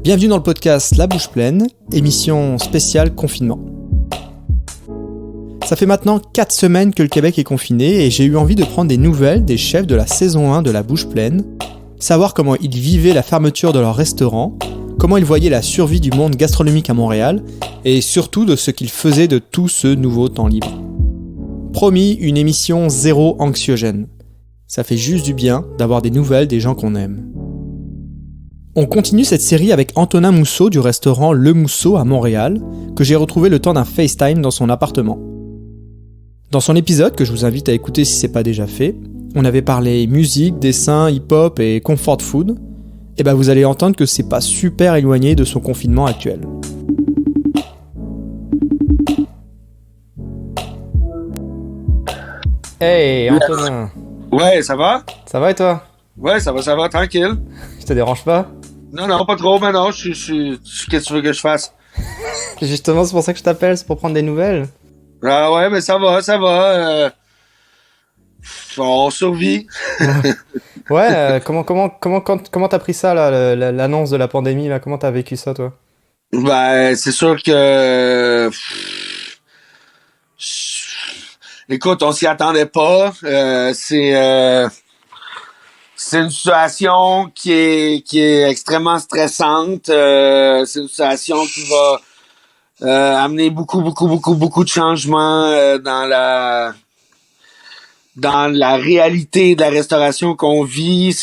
Bienvenue dans le podcast La Bouche Pleine, émission spéciale confinement. Ça fait maintenant 4 semaines que le Québec est confiné et j'ai eu envie de prendre des nouvelles des chefs de la saison 1 de La Bouche Pleine, savoir comment ils vivaient la fermeture de leur restaurant, comment ils voyaient la survie du monde gastronomique à Montréal et surtout de ce qu'ils faisaient de tout ce nouveau temps libre. Promis, une émission zéro anxiogène. Ça fait juste du bien d'avoir des nouvelles des gens qu'on aime. On continue cette série avec Antonin Mousseau du restaurant Le Mousseau à Montréal, que j'ai retrouvé le temps d'un FaceTime dans son appartement. Dans son épisode, que je vous invite à écouter si c'est pas déjà fait, on avait parlé musique, dessin, hip-hop et comfort food, et vous allez entendre que c'est pas super éloigné de son confinement actuel. Hey Antonin. Ouais, ça va? Ça va et toi? Ouais, ça va, tranquille. Je te dérange pas? Non, pas trop, mais non, qu'est-ce que tu veux que je fasse? Justement, c'est pour ça que je t'appelle, c'est pour prendre des nouvelles. Ah ouais, mais ça va, on survit. Ouais, comment t'as pris ça, là, l'annonce de la pandémie, là? Comment t'as vécu ça, toi? Ben, c'est sûr que... Écoute, on s'y attendait pas. C'est une situation qui est extrêmement stressante. C'est une situation qui va amener beaucoup de changements dans la réalité de la restauration qu'on vit.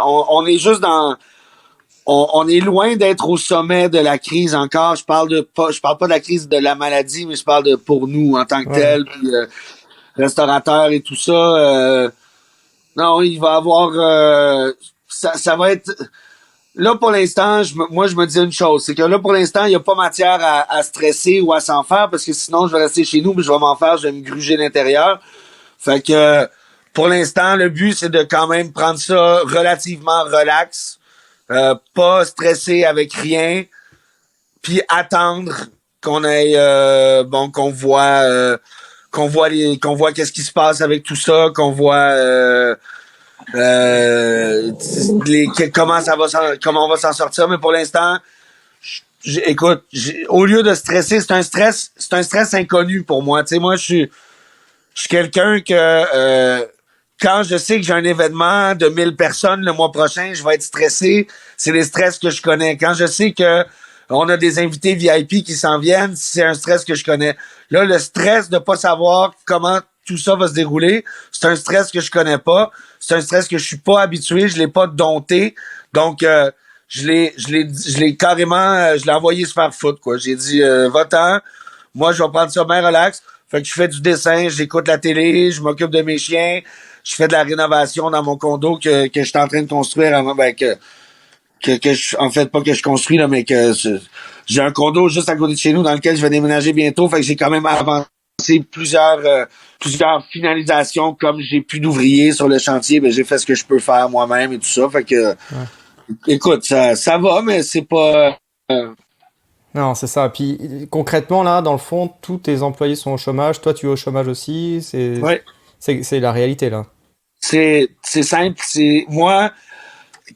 On est juste on est loin d'être au sommet de la crise encore. Je parle pas de la crise de la maladie, mais je parle de pour nous en tant que tel, puis restaurateurs et tout ça. Non, il va avoir ça va être là pour l'instant. Moi, je me dis une chose, c'est que là pour l'instant, il y a pas matière à stresser ou à s'en faire parce que sinon, je vais rester chez nous, mais je vais m'en faire, je vais me gruger l'intérieur. Fait que pour l'instant, le but c'est de quand même prendre ça relativement relax, pas stresser avec rien, puis attendre qu'on aille qu'on voit qu'est-ce qui se passe avec tout ça, qu'on voit comment on va s'en sortir. Mais pour l'instant, écoute, au lieu de stresser, c'est un stress inconnu pour moi. Tu sais, moi, je suis quelqu'un que quand je sais que j'ai un événement de 1000 personnes le mois prochain, je vais être stressé. C'est les stress que je connais. Quand je sais que on a des invités VIP qui s'en viennent, c'est un stress que je connais. Là, le stress de pas savoir comment tout ça va se dérouler, c'est un stress que je connais pas. C'est un stress que je suis pas habitué, je l'ai pas dompté. Donc, je l'ai carrément, je l'ai envoyé se faire foutre, quoi. J'ai dit, va-t'en. Moi, je vais prendre ça bien relax. Fait que je fais du dessin, j'écoute la télé, je m'occupe de mes chiens, je fais de la rénovation dans mon condo que je suis en train de construire avant, en fait, pas que je construis, là, mais que j'ai un condo juste à côté de chez nous dans lequel je vais déménager bientôt. Fait que j'ai quand même avancé plusieurs finalisations. Comme j'ai plus d'ouvriers sur le chantier, j'ai fait ce que je peux faire moi-même et tout ça. Fait que, écoute, ça va, mais c'est pas... Non, c'est ça. Puis concrètement, là, dans le fond, tous tes employés sont au chômage. Toi, tu es au chômage aussi. C'est la réalité, là. C'est simple. C'est moi...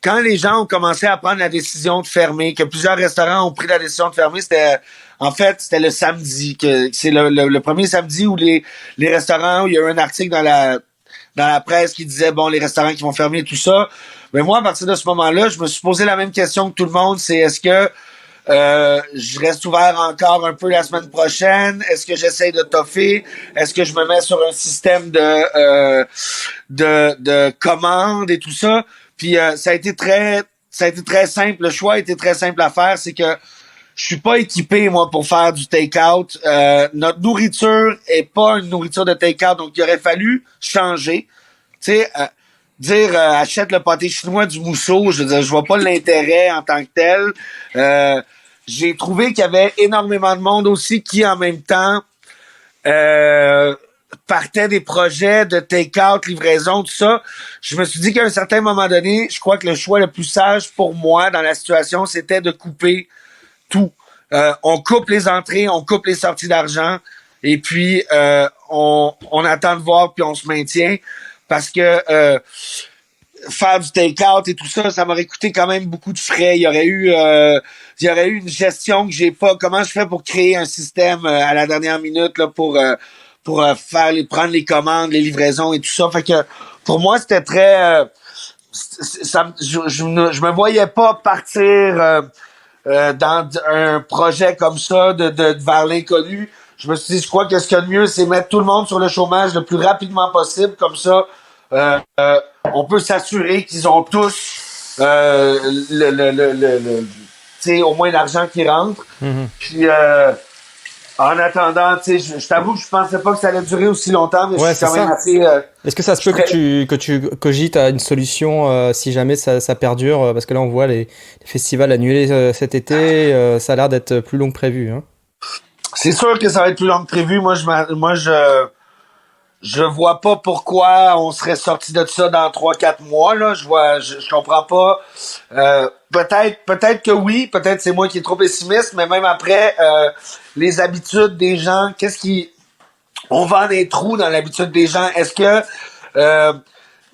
Quand les gens ont commencé à prendre la décision de fermer, que plusieurs restaurants ont pris la décision de fermer, c'était le samedi, que c'est le premier samedi où les restaurants, où il y a eu un article dans la presse qui disait bon, les restaurants qui vont fermer et tout ça. Mais moi, à partir de ce moment-là, je me suis posé la même question que tout le monde, c'est est-ce que je reste ouvert encore un peu la semaine prochaine? Est-ce que j'essaye de toffer? Est-ce que je me mets sur un système de commandes et tout ça? Puis ça a été très simple. Le choix a été très simple à faire. C'est que je suis pas équipé, moi, pour faire du take-out. Notre nourriture est pas une nourriture de take-out, donc il aurait fallu changer. Tu sais, dire achète le pâté chinois du Mousseau, je veux dire, je vois pas l'intérêt en tant que tel. J'ai trouvé qu'il y avait énormément de monde aussi qui, en même temps, partait des projets de take-out, livraison, tout ça. Je me suis dit qu'à un certain moment donné, je crois que le choix le plus sage pour moi dans la situation, c'était de couper tout. On coupe les entrées, on coupe les sorties d'argent, et puis on attend de voir, puis on se maintient. Parce que faire du take-out et tout ça, ça m'aurait coûté quand même beaucoup de frais. Il y aurait eu une gestion que j'ai pas. Comment je fais pour créer un système à la dernière minute là pour prendre les commandes, les livraisons et tout ça. Fait que pour moi, c'était très je me voyais pas partir dans un projet comme ça vers l'inconnu. Je me suis dit, je crois que ce qu'il y a de mieux, c'est mettre tout le monde sur le chômage le plus rapidement possible. Comme ça, on peut s'assurer qu'ils ont tous tu sais, au moins l'argent qui rentre. Mhm. Puis en attendant, tu sais, je t'avoue que je pensais pas que ça allait durer aussi longtemps, mais Ouais, je suis c'est quand même ça. assez. Est-ce que ça se peut que tu cogites à une solution si jamais ça perdure parce que là on voit les festivals annulés cet été, ça a l'air d'être plus long que prévu, hein. C'est sûr que ça va être plus long que prévu. Je vois pas pourquoi on serait sorti de ça dans 3-4 mois, là. Je comprends pas. Peut-être que oui, peut-être c'est moi qui est trop pessimiste, mais même après, les habitudes des gens, on vend des trous dans l'habitude des gens. Est-ce que,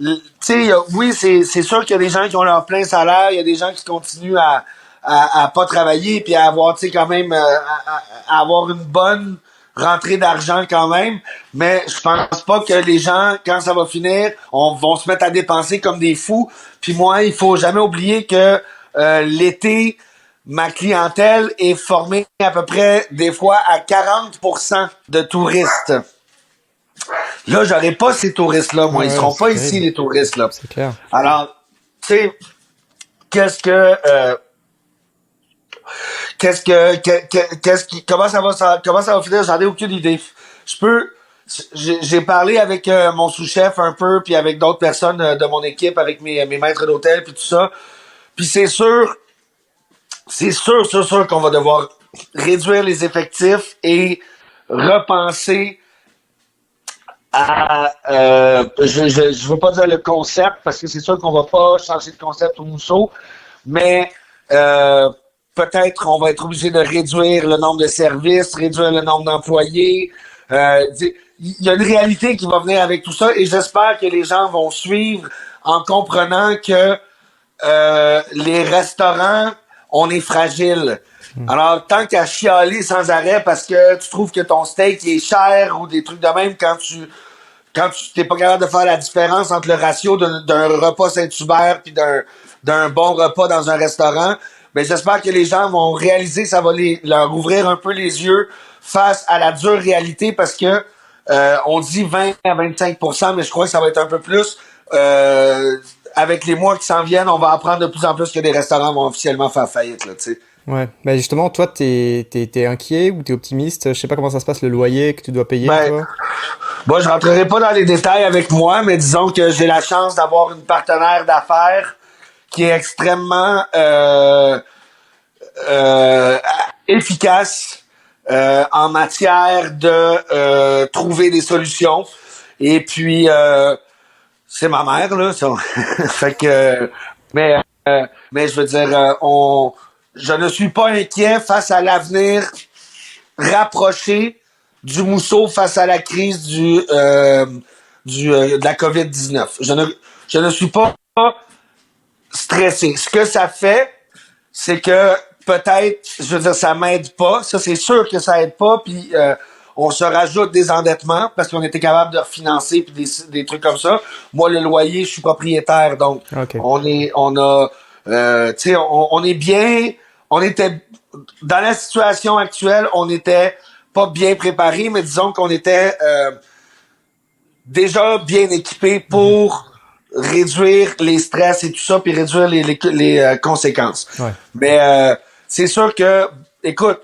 tu sais, oui, c'est sûr qu'il y a des gens qui ont leur plein salaire, il y a des gens qui continuent à pas travailler puis à avoir, tu sais, quand même, à avoir une bonne rentrée d'argent quand même, mais je pense pas que les gens, quand ça va finir, vont se mettre à dépenser comme des fous. Puis moi, il faut jamais oublier que l'été, ma clientèle est formée à peu près des fois à 40% de touristes. Là, j'aurai pas ces touristes-là, moi. Ils seront C'est pas ici, terrible. les touristes-là. C'est clair. Alors, tu sais, qu'est-ce que... comment ça va finir? J'en ai aucune idée. J'ai parlé avec mon sous-chef un peu, puis avec d'autres personnes de mon équipe, avec mes maîtres d'hôtel, puis tout ça. Puis c'est sûr qu'on va devoir réduire les effectifs et repenser à, je veux pas dire le concept, parce que c'est sûr qu'on va pas changer de concept au Mousseau, mais peut-être on va être obligé de réduire le nombre de services, réduire le nombre d'employés. Il y a une réalité qui va venir avec tout ça et j'espère que les gens vont suivre en comprenant que les restaurants, on est fragile. Alors, tant qu'à chialer sans arrêt parce que tu trouves que ton steak est cher ou des trucs de même quand tu t'es pas capable de faire la différence entre le ratio d'un repas Saint-Hubert puis d'un bon repas dans un restaurant, ben j'espère que les gens vont réaliser, ça va leur ouvrir un peu les yeux face à la dure réalité parce que on dit 20 à 25%, mais je crois que ça va être un peu plus. Avec les mois qui s'en viennent, on va apprendre de plus en plus que des restaurants vont officiellement faire faillite, là, tu sais. Ouais. Bah justement, toi, t'es inquiet ou t'es optimiste? Je sais pas comment ça se passe le loyer que tu dois payer, Ben, toi. moi, je rentrerai pas dans les détails avec moi, mais disons que j'ai la chance d'avoir une partenaire d'affaires qui est extrêmement euh, efficace en matière de trouver des solutions. Et puis, c'est ma mère, là. Fait que, mais, mais je veux dire, je ne suis pas inquiet face à l'avenir rapproché du Mousseau face à la crise de la COVID-19. Je ne suis pas stressé. Ce que ça fait, c'est que peut-être, je veux dire, ça m'aide pas. Ça, c'est sûr que ça aide pas. Puis on se rajoute des endettements parce qu'on était capable de refinancer puis des trucs comme ça. Moi, le loyer, je suis propriétaire, donc Ok. on est bien. On était dans la situation actuelle, on était pas bien préparé, mais disons qu'on était déjà bien équipé pour réduire les stress et tout ça, puis réduire les conséquences. Ouais. Mais c'est sûr que, écoute,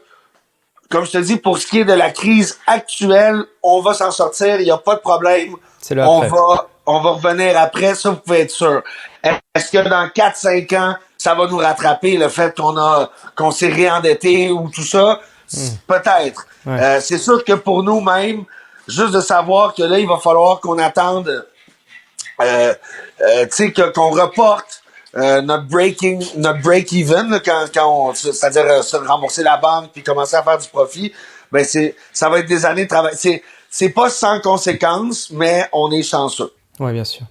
comme je te dis, pour ce qui est de la crise actuelle, on va s'en sortir, il n'y a pas de problème. C'est le après. On va revenir après, ça vous pouvez être sûr. Est-ce que dans 4-5 ans, ça va nous rattraper le fait qu'on s'est réendetté ou tout ça? Peut-être. Ouais. C'est sûr que pour nous-mêmes, juste de savoir que là, il va falloir qu'on attende tu sais, qu'on reporte notre break-even, là, c'est-à-dire se rembourser la banque puis commencer à faire du profit, ben ça va être des années de travail. C'est pas sans conséquences, mais on est chanceux. Ouais, bien sûr.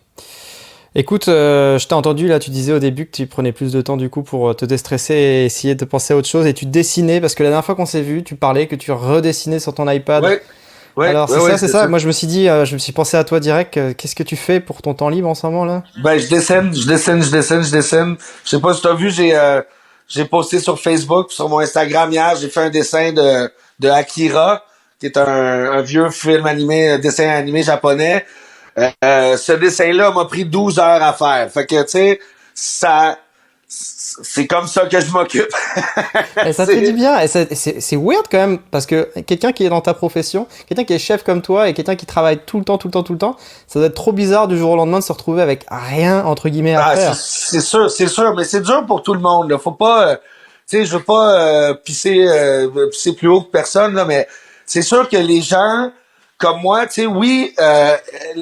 Écoute, je t'ai entendu là, tu disais au début que tu prenais plus de temps du coup pour te déstresser et essayer de penser à autre chose et tu dessinais parce que la dernière fois qu'on s'est vu, tu parlais que tu redessinais sur ton iPad. Ouais, ouais, Alors ouais, ouais, c'est c'est ça. ça. Moi je me suis dit, je me suis pensé à toi direct. Qu'est-ce que tu fais pour ton temps libre en ce moment là? Ben, je dessine. Je sais pas si t'as vu, j'ai posté sur Facebook, sur mon Instagram hier, j'ai fait un dessin de Akira, qui est un vieux film animé, dessin animé japonais. Ce dessin-là m'a pris 12 heures à faire. Fait que, tu sais, c'est comme ça que je m'occupe. Et ça te fait du bien. Et c'est weird quand même parce que quelqu'un qui est dans ta profession, quelqu'un qui est chef comme toi et quelqu'un qui travaille tout le temps, tout le temps, tout le temps, ça doit être trop bizarre du jour au lendemain de se retrouver avec rien entre guillemets à Ah, faire. c'est sûr, mais c'est dur pour tout le monde, là. Faut pas, tu sais, je veux pas pisser plus haut que personne, là, mais c'est sûr que les gens comme moi, tu sais, oui,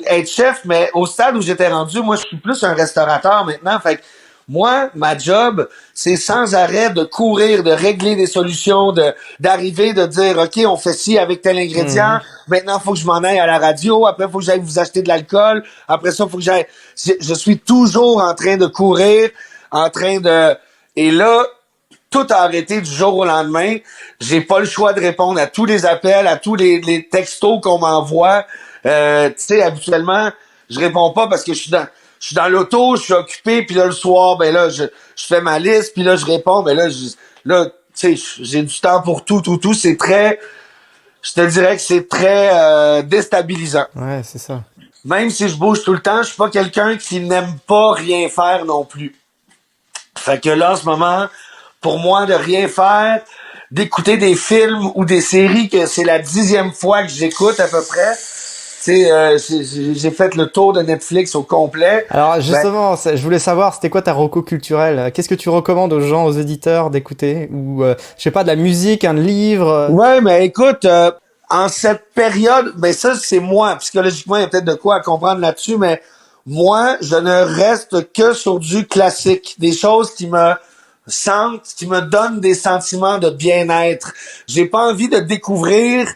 être chef, mais au stade où j'étais rendu, moi, je suis plus un restaurateur maintenant. Fait que moi, ma job, c'est sans arrêt de courir, de régler des solutions, d'arriver, de dire, OK, on fait ci avec tel ingrédient. Mhm. Maintenant, il faut que je m'en aille à la radio. Après, il faut que j'aille vous acheter de l'alcool. Après ça, il faut que j'aille... Je suis toujours en train de courir, en train de... Et là, tout a arrêté du jour au lendemain. J'ai pas le choix de répondre à tous les appels, à tous les textos qu'on m'envoie. Tu sais, habituellement, je réponds pas parce que je suis dans l'auto, je suis occupé, puis là, le soir, ben là, je fais ma liste, puis là, je réponds, ben là, tu sais, j'ai du temps pour tout. C'est très, je te dirais que c'est très déstabilisant. Ouais, c'est ça. Même si je bouge tout le temps, je suis pas quelqu'un qui n'aime pas rien faire non plus. Fait que là, en ce moment, pour moi, de rien faire, d'écouter des films ou des séries que c'est la 10e fois que j'écoute à peu près, tu sais, j'ai fait le tour de Netflix au complet. Alors Ben, justement, je voulais savoir, c'était quoi ta reco culturelle? Qu'est-ce que tu recommandes aux gens, aux éditeurs d'écouter? Ou je sais pas, de la musique, un livre? ouais, mais écoute, en cette période, ben ça, c'est moi. Psychologiquement, il y a peut-être de quoi à comprendre là-dessus, mais moi, je ne reste que sur du classique. Des choses qui me sentent, qui me donnent des sentiments de bien-être. J'ai pas envie de découvrir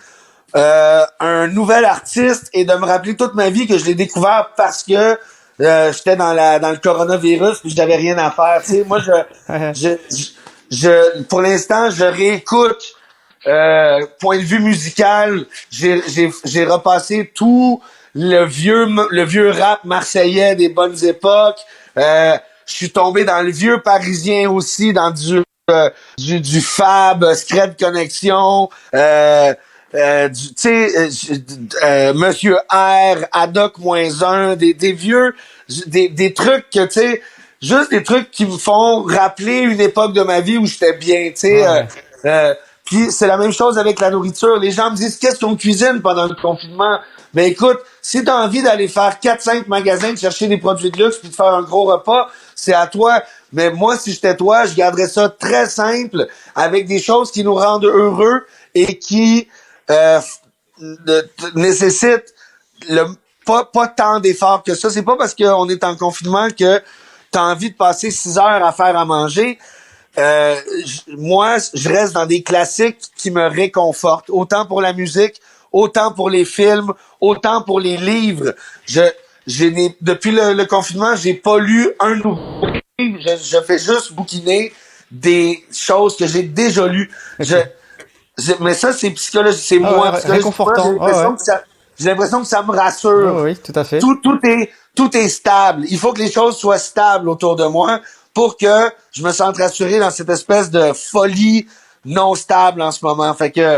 un nouvel artiste et de me rappeler toute ma vie que je l'ai découvert parce que j'étais dans le coronavirus puis j'avais rien à faire. Tu sais, moi, pour l'instant, je réécoute point de vue musical, j'ai repassé tout le vieux rap marseillais des bonnes époques. Je suis tombé dans le vieux parisien aussi, dans du Fab, Scred Connexion, tu sais, Monsieur R, Haddock-1, des vieux, des trucs que, tu sais, juste des trucs qui me font rappeler une époque de ma vie où j'étais bien, tu sais. Ouais. Puis c'est la même chose avec la nourriture. Les gens me disent qu'est-ce qu'on cuisine pendant le confinement. Mais écoute, si t'as envie d'aller faire 4-5 magasins, de chercher des produits de luxe puis de faire un gros repas, c'est à toi. Mais moi, si j'étais toi, je garderais ça très simple, avec des choses qui nous rendent heureux et qui euh, nécessitent pas tant d'efforts que ça. C'est pas parce qu'on est en confinement que t'as envie de passer 6 heures à faire à manger. Moi, je reste dans des classiques qui me réconfortent, autant pour la musique, autant pour les films, autant pour les livres. Depuis le confinement, j'ai pas lu un nouveau livre. Je fais juste bouquiner des choses que j'ai déjà lues. Ok. Mais ça, c'est psychologique, c'est Ah moi. ouais, Psychologiquement, réconfortant. Ah ouais. j'ai l'impression que ça me Ouais, rassure. oui, tout à fait. Tout est stable. Il faut que les choses soient stables autour de moi pour que je me sente rassuré dans cette espèce de folie non stable en ce moment. Fait que,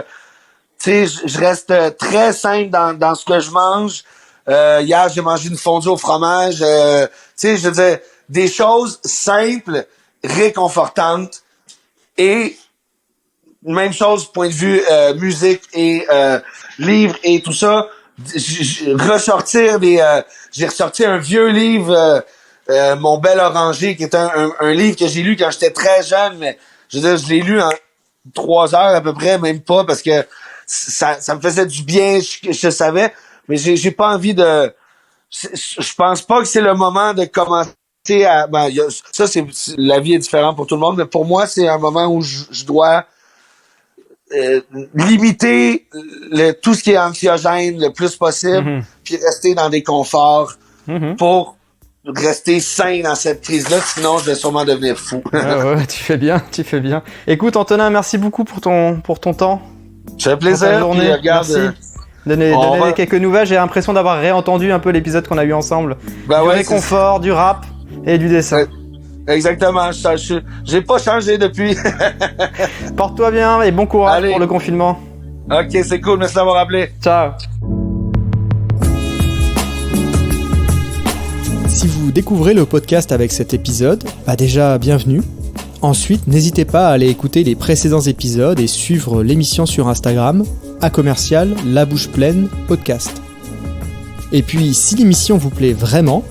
tu sais, je reste très simple dans ce que je mange. Hier, j'ai mangé une fondue au fromage. Tu sais, je veux dire, des choses simples, réconfortantes et même chose point de vue musique et livre et tout ça. Ressortir j'ai ressorti un vieux livre Mon bel oranger qui est un livre que j'ai lu quand j'étais très jeune, mais je veux dire, je l'ai lu en 3 heures à peu près, même pas, parce que ça me faisait du bien, je savais, mais j'ai pas envie de... Je pense pas que c'est le moment de commencer à... Ben, ça, la vie est différente pour tout le monde, mais pour moi, c'est un moment où je dois euh, limiter tout ce qui est anxiogène le plus possible, Mhm. puis rester dans des conforts Mhm. pour rester sain dans cette crise-là, sinon je vais sûrement devenir fou. Ouais, tu fais bien. Écoute, Antonin, merci beaucoup pour ton temps. Ça fait plaisir. Journée. Puis, regarde, merci. Donner quelques nouvelles. J'ai l'impression d'avoir réentendu un peu l'épisode qu'on a eu ensemble. Du réconfort, du rap et du dessin. Exactement. J'ai pas changé depuis. Porte-toi bien et bon courage pour le confinement. Ok, c'est cool. Merci d'avoir appelé. Ciao. Si vous découvrez le podcast avec cet épisode, déjà bienvenue. Ensuite, n'hésitez pas à aller écouter les précédents épisodes et suivre l'émission sur Instagram, @La Bouche Pleine Podcast. Et puis, si l'émission vous plaît vraiment,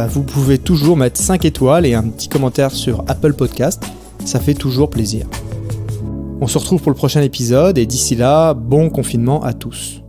vous pouvez toujours mettre 5 étoiles et un petit commentaire sur Apple Podcast, ça fait toujours plaisir. On se retrouve pour le prochain épisode et d'ici là, bon confinement à tous.